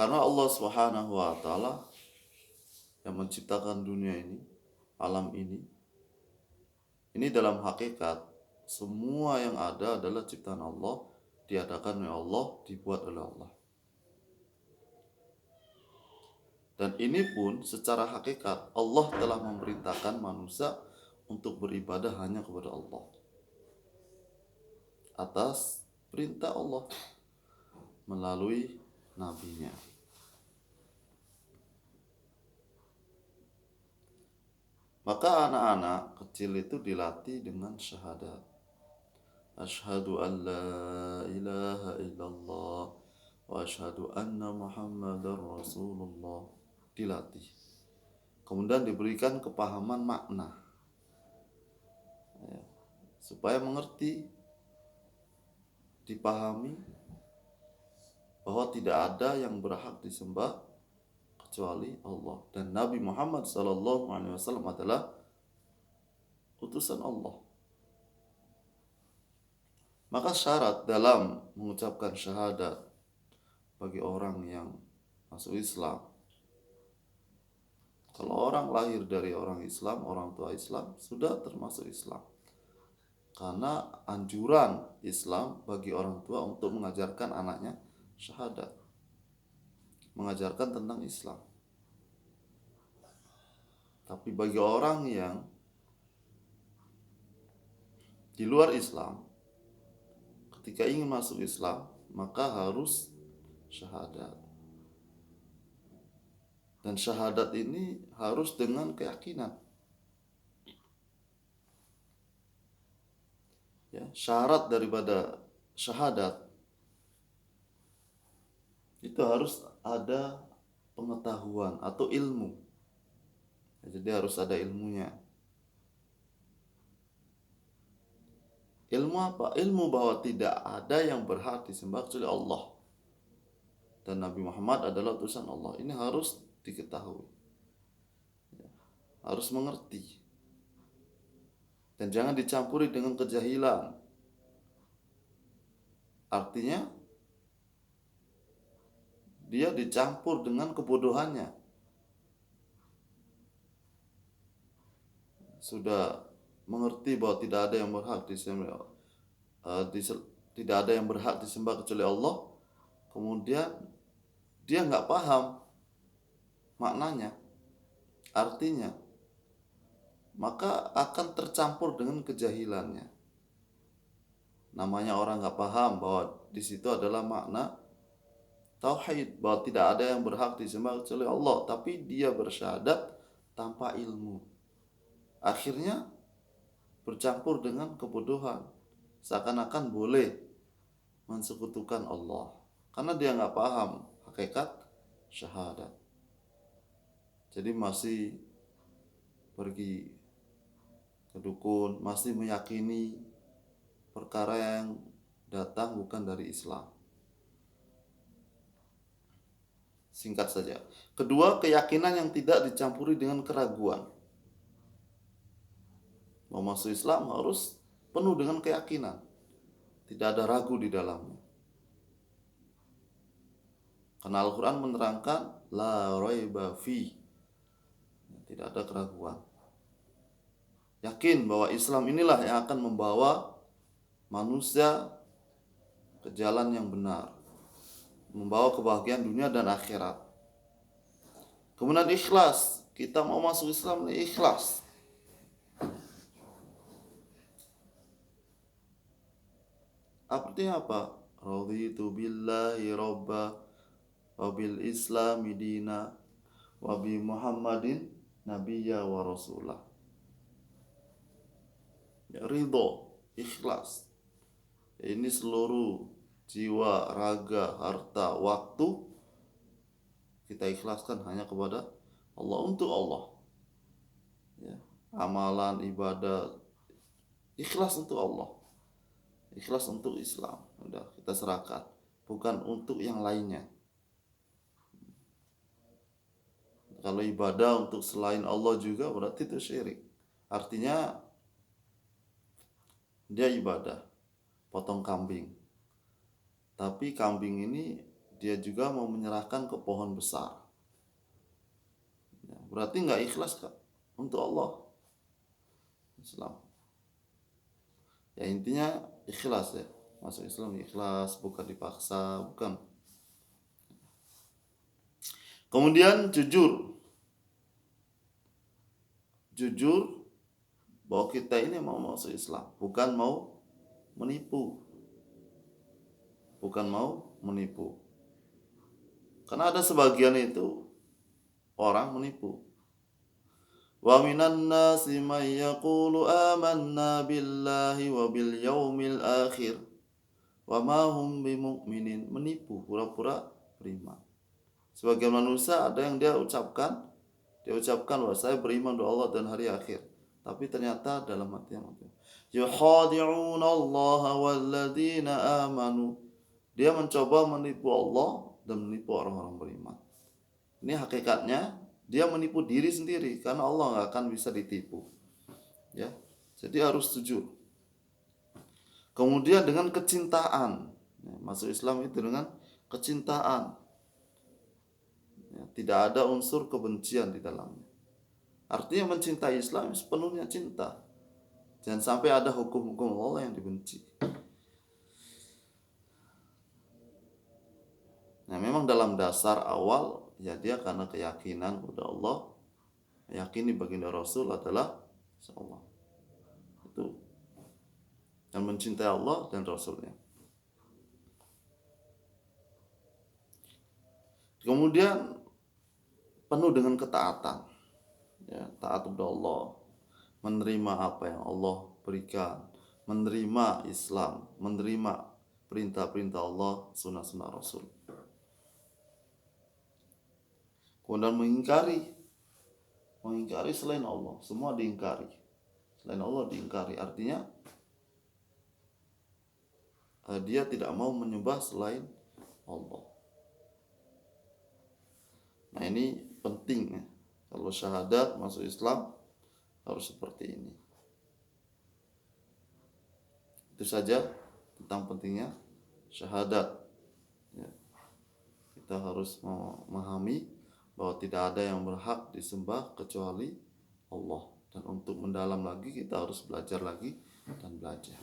Karena Allah Subhanahu wa taala yang menciptakan dunia ini, alam ini dalam hakikat semua yang ada adalah ciptaan Allah, diadakan oleh Allah, dibuat oleh Allah. Dan ini pun secara hakikat Allah telah memerintahkan manusia untuk beribadah hanya kepada Allah atas perintah Allah melalui nabinya. Maka anak-anak kecil itu dilatih dengan syahadat. Asyhadu an la ilaha illallah wa asyhadu anna muhammadar rasulullah. Dilatih. Kemudian diberikan kepahaman makna. Ya, supaya mengerti, dipahami bahwa tidak ada yang berhak disembah kecuali Allah, dan Nabi Muhammad SAW adalah utusan Allah. Maka syarat dalam mengucapkan syahadat bagi orang yang masuk Islam, kalau orang lahir dari orang Islam, orang tua Islam, sudah termasuk Islam. Karena anjuran Islam bagi orang tua untuk mengajarkan anaknya syahadat, mengajarkan tentang Islam. Tapi bagi orang yang di luar Islam, ketika ingin masuk Islam, maka harus syahadat. Dan syahadat ini harus dengan keyakinan. Ya, syarat daripada syahadat itu harus ada pengetahuan atau ilmu. Ya, jadi harus ada ilmunya. Ilmu apa? Ilmu bahwa tidak ada yang berhak disembah kecuali Allah, dan Nabi Muhammad adalah utusan Allah. Ini harus diketahui, harus mengerti, dan jangan dicampuri dengan kejahilan. Artinya dia dicampur dengan kebodohannya. Sudah mengerti bahwa tidak ada yang berhak disembah, tidak ada yang berhak disembah kecuali Allah, kemudian dia nggak paham maknanya, artinya, maka akan tercampur dengan kejahilannya. Namanya orang nggak paham bahwa di situ adalah makna tauhid, bahwa tidak ada yang berhak disembah kecuali Allah, tapi dia bersyahadat tanpa ilmu. Akhirnya bercampur dengan kebodohan, seakan-akan boleh mensekutukan Allah karena dia nggak paham hakikat syahadat. Jadi masih pergi ke dukun, masih meyakini perkara yang datang bukan dari Islam. Singkat saja. Kedua, keyakinan yang tidak dicampuri dengan keraguan. Mau masuk Islam harus penuh dengan keyakinan, tidak ada ragu di dalamnya. Karena Al-Quran menerangkan la raiba fi, tidak ada keraguan. Yakin bahwa Islam inilah yang akan membawa manusia ke jalan yang benar, membawa kebahagiaan dunia dan akhirat. Kemudian ikhlas, kita mau masuk Islam ini ikhlas. Artinya apa? Raditu billahi robba wa bil islami dina wa bi Muhammadin nabiyya wa rasulah. Ya, ridho, ikhlas. Ini seluruh jiwa, raga, harta, waktu kita ikhlaskan hanya kepada Allah, untuk Allah. Ya, amalan, ibadah, ikhlas untuk Allah, ikhlas untuk Islam. Udah kita serahkan, bukan untuk yang lainnya. Kalau ibadah untuk selain Allah juga berarti itu syirik. Artinya dia ibadah potong kambing, tapi kambing ini dia juga mau menyerahkan ke pohon besar. Ya, berarti nggak ikhlas Kak untuk Allah. Islam. Ya intinya ikhlas ya. Masuk Islam ikhlas, bukan dipaksa, bukan. Kemudian jujur. Jujur bahwa kita ini mau masuk Islam, bukan mau menipu. Bukan mau menipu. Karena ada sebagian itu orang menipu. Wa minan nasi may yaqulu amanna billahi wa bil yaumil akhir wa ma hum bimumin, menipu, pura-pura beriman. Sebagian manusia ada yang dia ucapkan bahwa saya beriman kepada Allah dan hari akhir, tapi ternyata dalam hatinya yukhadi'una Allah walladzina amanu, dia mencoba menipu Allah dan menipu orang-orang beriman. Ini hakikatnya dia menipu diri sendiri, karena Allah nggak akan bisa ditipu. Ya, jadi harus jujur. Kemudian dengan kecintaan, ya, masuk Islam itu dengan kecintaan. Ya, tidak ada unsur kebencian di dalamnya. Artinya mencintai Islam sepenuhnya cinta. Jangan sampai ada hukum-hukum Allah yang dibenci. Nah, memang dalam dasar awal ya dia karena keyakinan kepada Allah, yakini baginda Rasul adalah Allah. Itu. Dan mencintai Allah dan Rasulnya. Kemudian penuh dengan ketaatan. Ya, taat kepada Allah, menerima apa yang Allah berikan, menerima Islam, menerima perintah-perintah Allah, sunnah-sunnah Rasul. Kemudian mengingkari selain Allah, semua diingkari. Selain Allah diingkari, artinya dia tidak mau menyembah selain Allah. Nah ini penting ya. Kalau syahadat masuk Islam harus seperti ini. Itu saja tentang pentingnya syahadat. Ya. Kita harus memahami bahwa tidak ada yang berhak disembah kecuali Allah. Dan untuk mendalam lagi kita harus belajar lagi dan belajar.